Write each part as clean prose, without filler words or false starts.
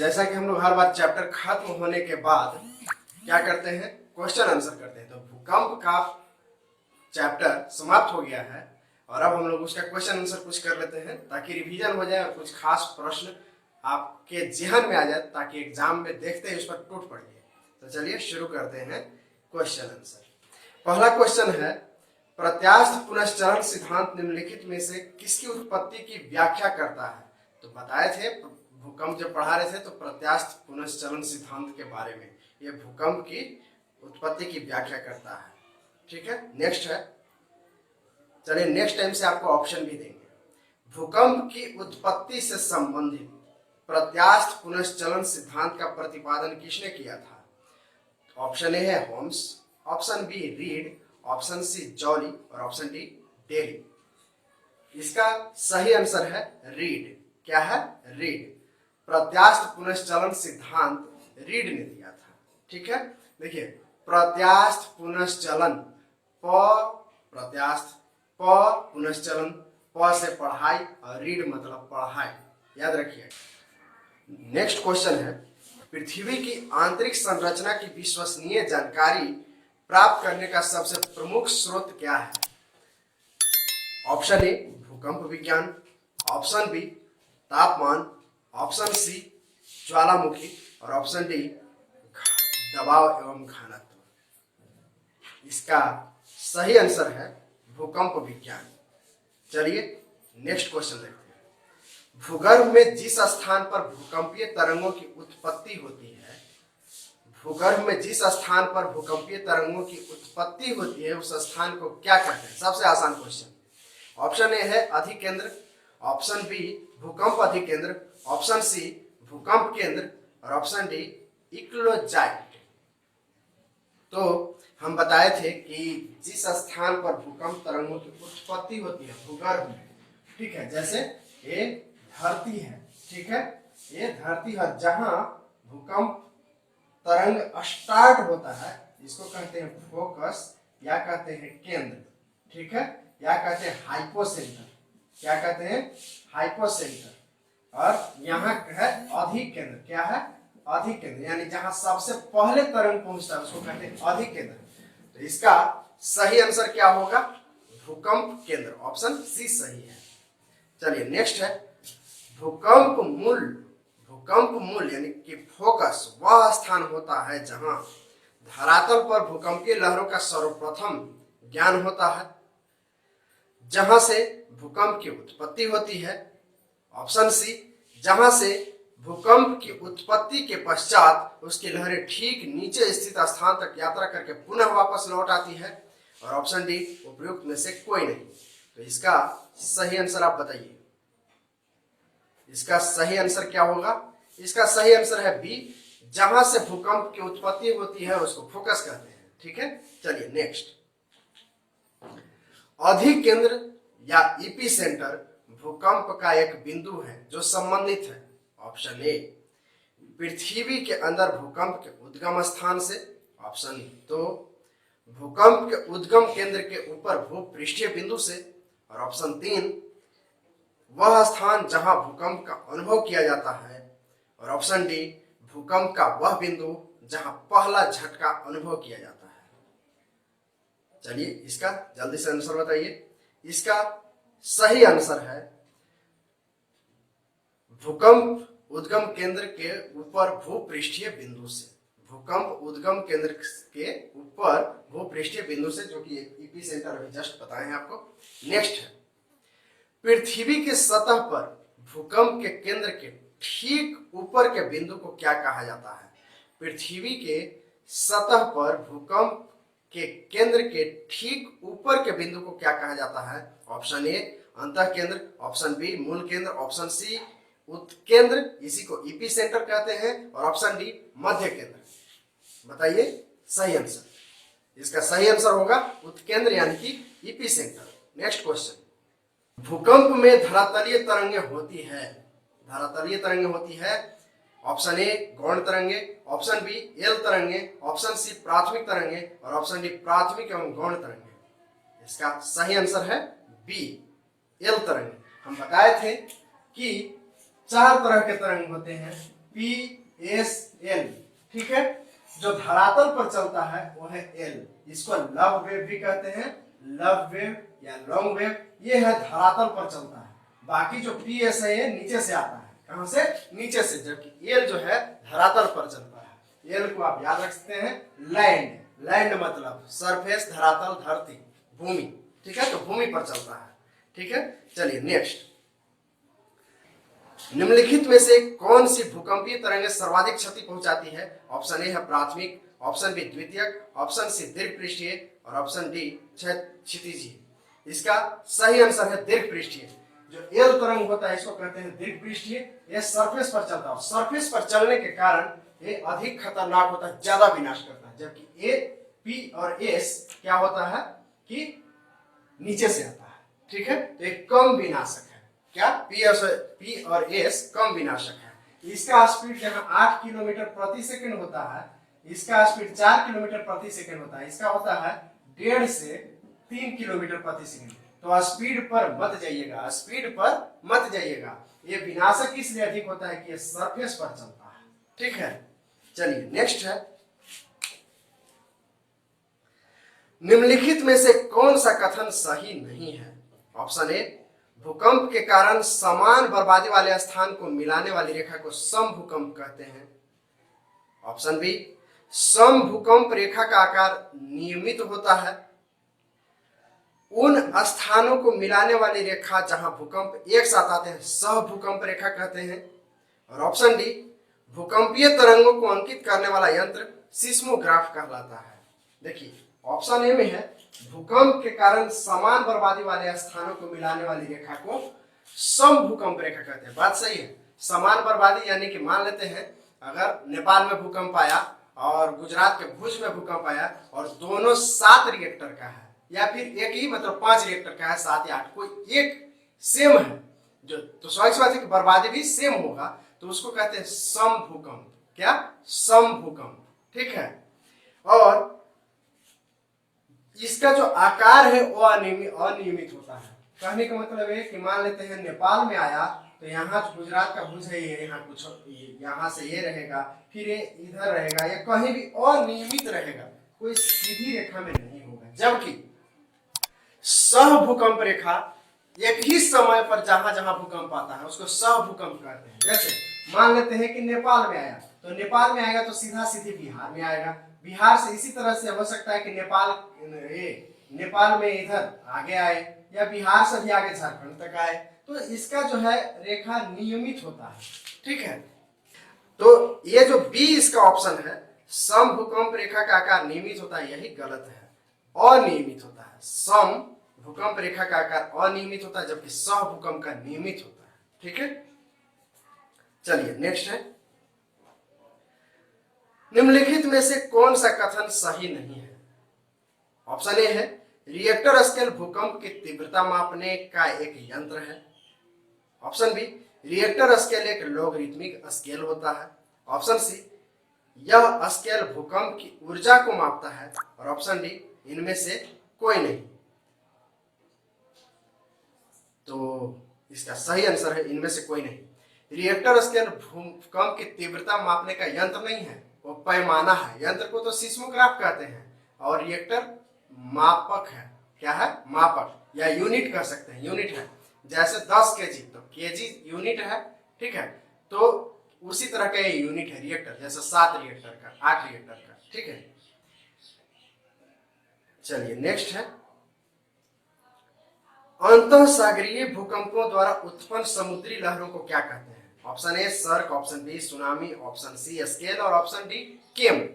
जैसा कि हम लोग हर बार चैप्टर खत्म होने के बाद क्या करते हैं, क्वेश्चन आंसर करते हैं। तो भूकंप का चैप्टर समाप्त हो गया है और अब हम लोग उसका क्वेश्चन आंसर कुछ कर लेते हैं ताकि रिवीजन हो जाए और कुछ खास प्रश्न आपके जहन में आ जाए ताकि एग्जाम में देखते ही उस पर टूट पड़िए। तो चलिए शुरू करते हैं क्वेश्चन आंसर। पहला क्वेश्चन है, प्रत्यास्थ पुनश्चरण सिद्धांत निम्नलिखित में से किसकी उत्पत्ति की व्याख्या करता है? तो बताए थे भूकंप जब पढ़ा रहे थे तो प्रत्यास्थ पुनश्चरण सिद्धांत के बारे में, ये भूकंप की उत्पत्ति की व्याख्या करता है। ठीक है, नेक्स्ट है, चलिए नेक्स्ट टाइम से आपको ऑप्शन भी देंगे। भूकंप की उत्पत्ति से संबंधित प्रत्यास्थ पुनश्चलन सिद्धांत का प्रतिपादन किसने किया था? ऑप्शन ए है Holmes, option B Reid, option C Jolly और ऑप्शन डी डेली। इसका सही आंसर है रीड। क्या है? रीड। प्रत्यास्थ पुनश्चलन सिद्धांत रीड ने दिया था। ठीक है, देखिए प्रत्यास्थ पुनश्चलन, प्रत्यास्थ, पुनश्चलन, प से पढ़ाई और रीड मतलब पढ़ाई, याद रखिए। नेक्स्ट क्वेश्चन है, पृथ्वी की आंतरिक संरचना की विश्वसनीय जानकारी प्राप्त करने का सबसे प्रमुख स्रोत क्या है? ऑप्शन ए भूकंप विज्ञान, ऑप्शन बी तापमान, ऑप्शन सी ज्वालामुखी और ऑप्शन डी दबाव एवं घनत्व। इसका सही आंसर है भूकंप विज्ञान। चलिए नेक्स्ट क्वेश्चन देखते हैं। भूगर्भ में जिस स्थान पर भूकंपीय तरंगों की उत्पत्ति होती है, भूगर्भ में जिस स्थान पर भूकंपीय तरंगों की उत्पत्ति होती है उस स्थान को क्या कहते हैं? सबसे आसान क्वेश्चन। ऑप्शन ए है अधिकेंद्र, ऑप्शन बी भूकंप अधिकेंद्र, ऑप्शन सी भूकंप केंद्र और ऑप्शन डी इक्लोजाइट। तो हम बताए थे कि जिस स्थान पर भूकंप तरंगों की उत्पत्ति होती है भूगर्भ में, ठीक है, जैसे ये धरती है, ठीक है, ये धरती है, जहां भूकंप तरंग स्टार्ट होता है इसको कहते हैं फोकस या कहते हैं केंद्र, ठीक है, या कहते हैं हाइपोसेंटर। क्या कहते हैं? हाइपोसेंटर। और यहाँ है अधिकेंद्र। क्या है? अधिकेंद्र, यानी जहां सबसे पहले तरंग पहुंचता है उसको कहते हैं अधिकेंद्र। तो इसका सही आंसर क्या होगा? भूकंप केंद्र, ऑप्शन सी सही है। चलिए नेक्स्ट है, भूकंप मूल। भूकंप मूल यानी कि फोकस वह स्थान होता है जहां धरातल पर भूकंपीय लहरों का सर्वप्रथम ज्ञान होता है, जहां से भूकंप की उत्पत्ति होती है। ऑप्शन सी, जहां से भूकंप की उत्पत्ति के पश्चात उसकी लहरें ठीक नीचे स्थित स्थान तक यात्रा करके पुनः वापस लौट आती है। और ऑप्शन डी, उपयुक्त में से कोई नहीं। तो इसका सही आंसर आप बताइए। इसका सही आंसर क्या होगा? इसका सही आंसर है बी, जहां से भूकंप की उत्पत्ति होती है उसको फोकस कहते हैं। ठीक है, चलिए नेक्स्ट। अधिकेंद्र या इपीसेंटर भूकंप का एक बिंदु है जो संबंधित है। ऑप्शन ए पृथ्वी के अंदर भूकंप के उद्गम स्थान से, ऑप्शन दो भूकंप के उद्गम केंद्र के ऊपर भूपृष्ठीय बिंदु से, और ऑप्शन तीन वह स्थान जहां भूकंप का अनुभव किया जाता है, और ऑप्शन डी भूकंप का वह बिंदु जहां पहला झटका अनुभव किया जाता है। चलिए इसका जल्दी से आंसर बताइए। इसका सही आंसर है भूकंप उद्गम केंद्र के ऊपर भूपृष्ठीय बिंदु से। भूकंप उद्गम केंद्र के ऊपर भूपृष्ठीय बिंदु से, जो कि ईपी सेंटर अभी जस्ट बताए हैं आपको। नेक्स्ट है, पृथ्वी के सतह पर भूकंप के केंद्र के ठीक ऊपर के बिंदु को क्या कहा जाता है? पृथ्वी के सतह पर भूकंप के केंद्र के ठीक ऊपर के बिंदु को क्या कहा जाता है? ऑप्शन ए अंतः केंद्र, ऑप्शन बी मूल केंद्र, ऑप्शन सी उत्केंद्र, इसी को ईपी सेंटर कहते हैं, और ऑप्शन डी मध्य केंद्र। बताइए सही आंसर। इसका सही आंसर होगा उत्केंद्र यानी कि ईपी सेंटर। नेक्स्ट क्वेश्चन, भूकंप में धरातलीय तरंगे होती है। धरातलीय तरंगे होती है। ऑप्शन ए गौण तरंगे, ऑप्शन बी एल तरंगे, ऑप्शन सी प्राथमिक तरंगे और ऑप्शन डी प्राथमिक एवं गौण तरंगे। इसका सही आंसर है बी एल तरंगे। हम बताए थे कि चार तरह के तरंग होते हैं, PSL, ठीक है। जो धरातल पर चलता है वो है L, इसको लव वेव भी कहते हैं, लव वेव या लॉन्ग वेव, ये है धरातल पर चलता है। बाकी जो PS है ये नीचे से आता है, कहां से? नीचे से, जबकि L जो है धरातल पर चलता है। L को आप याद रख सकते हैं लैंड, लैंड मतलब सरफेस, धरातल, धरती, भूमि, ठीक है, तो भूमि पर चलता है, ठीक है। चलिए नेक्स्ट, निम्नलिखित में से कौन सी भूकंपीय तरंगें सर्वाधिक क्षति पहुंचाती है? ऑप्शन ए है प्राथमिक, ऑप्शन बी द्वितीयक, ऑप्शन सी दीर्घ पृष्ठीय और ऑप्शन डी क्षितिजीय। इसका सही आंसर है दीर्घ पृष्ठीय। जो एल तरंग होता है इसको कहते हैं दीर्घ पृष्ठीय, यह सरफेस पर चलता है, सरफेस पर चलने के कारण ये अधिक खतरनाक होता है, ज्यादा विनाश करता है। जबकि ए, पी और एस क्या होता है कि नीचे से आता है, ठीक है, तो एक कम विनाशक है। क्या? पी और एस कम विनाशक है। इसका स्पीड जहां 8 किलोमीटर प्रति सेकंड होता है, इसका स्पीड 4 किलोमीटर प्रति सेकंड होता है, इसका होता है 1.5 से 3 किलोमीटर प्रति सेकंड। तो स्पीड पर मत जाइएगा, स्पीड पर मत जाइएगा। ये विनाशक इसलिए अधिक होता है कि ये सरफेस पर चलता है, ठीक है। चलिए नेक्स्ट है, निम्नलिखित में से कौन सा कथन सही नहीं है? ऑप्शन ए, भूकंप के कारण समान बर्बादी वाले स्थान को मिलाने वाली रेखा को समभूकंप कहते हैं। ऑप्शन बी, समभूकंप रेखा का आकार नियमित होता है। उन स्थानों को मिलाने वाली रेखा जहां भूकंप एक साथ आते हैं सहभूकंप रेखा कहते हैं। और ऑप्शन डी, भूकंपीय तरंगों को अंकित करने वाला यंत्र सिस्मोग्राफ कहलाता है। देखिए ऑप्शन ए में है भूकंप के कारण समान बर्बादी वाले स्थानों को मिलाने वाली रेखा को समभूकंप रेखा कहते हैं। बात सही है। समान बर्बादी यानी कि मान लेते हैं अगर नेपाल में भूकंप आया और गुजरात के भुज में भूकंप आया और दोनों 7 रिएक्टर का है या फिर एक ही मतलब 5 रिएक्टर का है, 7 या 8, कोई एक सेम है जो, तो स्वाभाविक बात है कि बर्बादी भी सेम होगा, तो उसको कहते हैं समभूकंप। क्या? समभूकंप, ठीक है। और इसका जो आकार है वो अनियमित होता है। कहने का मतलब है कि मान लेते हैं नेपाल में आया तो यहाँ गुजरात का भुज है, ये यहाँ कुछ यहाँ से ये रहेगा, फिर ये इधर रहेगा, ये कहीं भी अनियमित रहेगा, कोई सीधी रेखा में नहीं होगा। जबकि सहभूकंप रेखा एक ही समय पर जहां जहां भूकंप आता है उसको सहभूकंप कहते हैं। जैसे मान लेते हैं कि नेपाल में आया तो नेपाल में आएगा तो सीधा सीधी बिहार में आएगा, बिहार से इसी तरह से हो सकता है कि नेपाल में इधर आगे आए या बिहार से भी आगे झारखंड तक आए। तो इसका जो है रेखा नियमित होता है, ठीक है। तो ये जो बी इसका ऑप्शन है समभूकंप रेखा का आकार नियमित होता है, यही गलत है, अनियमित होता है। सम भूकंप रेखा का आकार अनियमित होता है जबकि सहभूकंप का नियमित होता है, ठीक है। चलिए नेक्स्ट है, निम्नलिखित में से कौन सा कथन सही नहीं है? ऑप्शन ए है रिएक्टर स्केल भूकंप की तीव्रता मापने का एक यंत्र है। ऑप्शन बी, रिएक्टर स्केल एक लॉगरिथमिक स्केल होता है। ऑप्शन सी, यह स्केल भूकंप की ऊर्जा को मापता है। और ऑप्शन डी, इनमें से कोई नहीं। तो इसका सही आंसर है इनमें से कोई नहीं। रिएक्टर स्केल भूकंप की तीव्रता मापने का यंत्र नहीं है, वो पैमाना है। यंत्र को तो सिस्मोग्राफ कहते हैं और रिएक्टर मापक है। क्या है? मापक या यूनिट कह सकते हैं, यूनिट है। जैसे 10 केजी तो केजी यूनिट है, ठीक है। तो उसी तरह का ये यूनिट है रिएक्टर, जैसे 7 रिएक्टर का, 8 रिएक्टर का, ठीक है। चलिए नेक्स्ट है, अंतः सागरीय भूकंपों द्वारा उत्पन्न समुद्री लहरों को क्या कहते हैं? Option A cirque, option B tsunami, option C scale और ऑप्शन डी केम।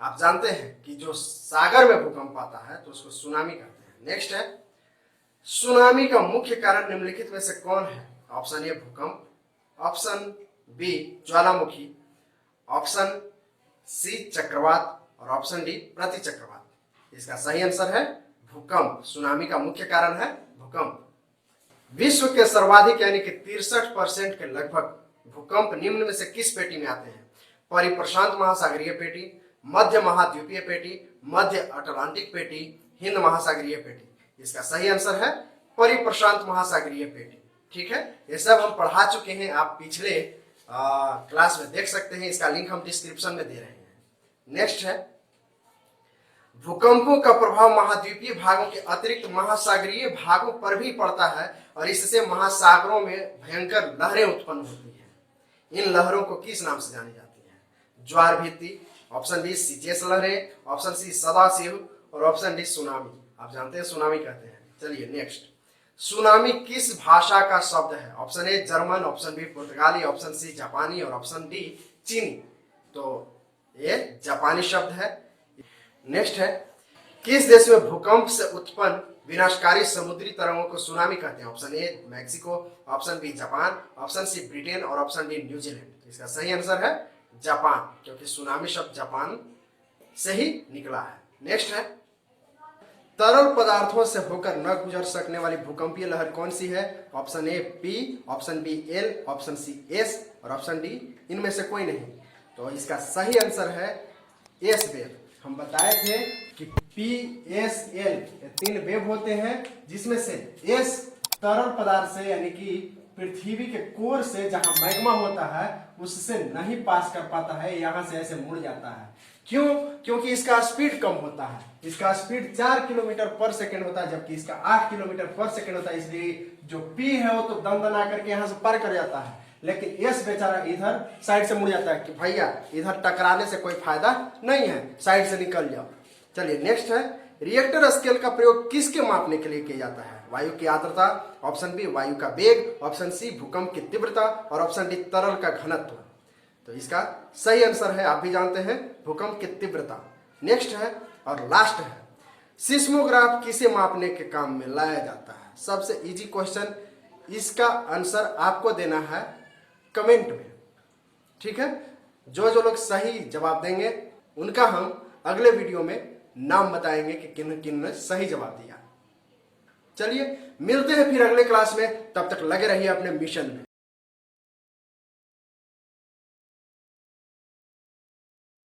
आप जानते हैं कि जो सागर में भूकंप आता है तो उसको सुनामी कहते हैं। नेक्स्ट है, सुनामी का मुख्य कारण निम्नलिखित में से कौन है? ऑप्शन ए भूकंप, ऑप्शन बी ज्वालामुखी, ऑप्शन सी चक्रवात और ऑप्शन डी प्रति चक्रवात। इसका सही आंसर है भूकंप। सुनामी का मुख्य कारण है भूकंप। विश्व के सर्वाधिक यानी कि 63% के लगभग भूकंप निम्न में से किस पेटी में आते हैं? परिप्रशांत महासागरीय पेटी, मध्य महाद्वीपीय पेटी, मध्य अटलांटिक पेटी, हिंद महासागरीय पेटी। इसका सही आंसर है परिप्रशांत महासागरीय पेटी, ठीक है। ये सब हम पढ़ा चुके हैं, आप पिछले क्लास में देख सकते हैं, इसका लिंक हम डिस्क्रिप्शन में दे रहे हैं। नेक्स्ट है, भूकंपों का प्रभाव महाद्वीपीय भागों के अतिरिक्त महासागरीय भागों पर भी पड़ता है और इससे महासागरों में भयंकर लहरें उत्पन्न होती हैं। इन लहरों को किस नाम से जानी जाती है? ज्वार भीति, ऑप्शन बी सीजेस लहरें, ऑप्शन सी सदाशिव और ऑप्शन डी सुनामी। आप जानते हैं सुनामी कहते हैं। चलिए नेक्स्ट, सुनामी किस भाषा का शब्द है? Option A German, option B पुर्तगाली, ऑप्शन सी जापानी और ऑप्शन डी चीनी। तो ये जापानी शब्द है। नेक्स्ट है, किस देश में भूकंप से उत्पन्न विनाशकारी समुद्री तरंगों को सुनामी कहते हैं? Option A Mexico, option B Japan, option C Britain और ऑप्शन डी न्यूजीलैंड। इसका सही आंसर है जापान, क्योंकि सुनामी शब्द जापान से ही निकला है। नेक्स्ट है, तरल पदार्थों से होकर न गुजर सकने वाली भूकंपीय लहर कौन सी है? Option A P, option B L, option C S और ऑप्शन डी इनमें से कोई नहीं। तो इसका सही आंसर है एस वेव। हम बताए थे कि पी एस एल ये 3 वेव होते हैं, जिसमें से एस तरल पदार्थ से यानी कि पृथ्वी के कोर से जहां मैग्मा होता है उससे नहीं पास कर पाता है, यहां से ऐसे मुड़ जाता है। क्यों? क्योंकि इसका स्पीड कम होता है। इसका स्पीड 4 किलोमीटर पर सेकेंड होता है, जबकि इसका 8 किलोमीटर पर सेकेंड होता है। इसलिए जो पी है वो तो दम करके यहाँ से पार कर जाता है, लेकिन एस बेचारा इधर साइड से मुड़ जाता है कि भैया इधर टकराने से कोई फायदा नहीं है, साइड से निकल जाओ। चलिए नेक्स्ट है, रिएक्टर स्केल का प्रयोग किसके मापने के लिए किया जाता है? वायु की आर्द्रता, ऑप्शन बी वायु का वेग, ऑप्शन सी भूकंप की तीव्रता और ऑप्शन डी तरल का घनत्व। तो इसका सही आंसर है, आप भी जानते हैं, भूकंप की तीव्रता। नेक्स्ट है और लास्ट है, सिस्मोग्राफ किसे मापने के काम में लाया जाता है? सबसे इजी क्वेश्चन, इसका आंसर आपको देना है कमेंट में, ठीक है? जो लोग सही जवाब देंगे उनका हम अगले वीडियो में नाम बताएंगे कि किन किन ने सही जवाब दिया। चलिए मिलते हैं फिर अगले क्लास में, तब तक लगे रहिए अपने मिशन में।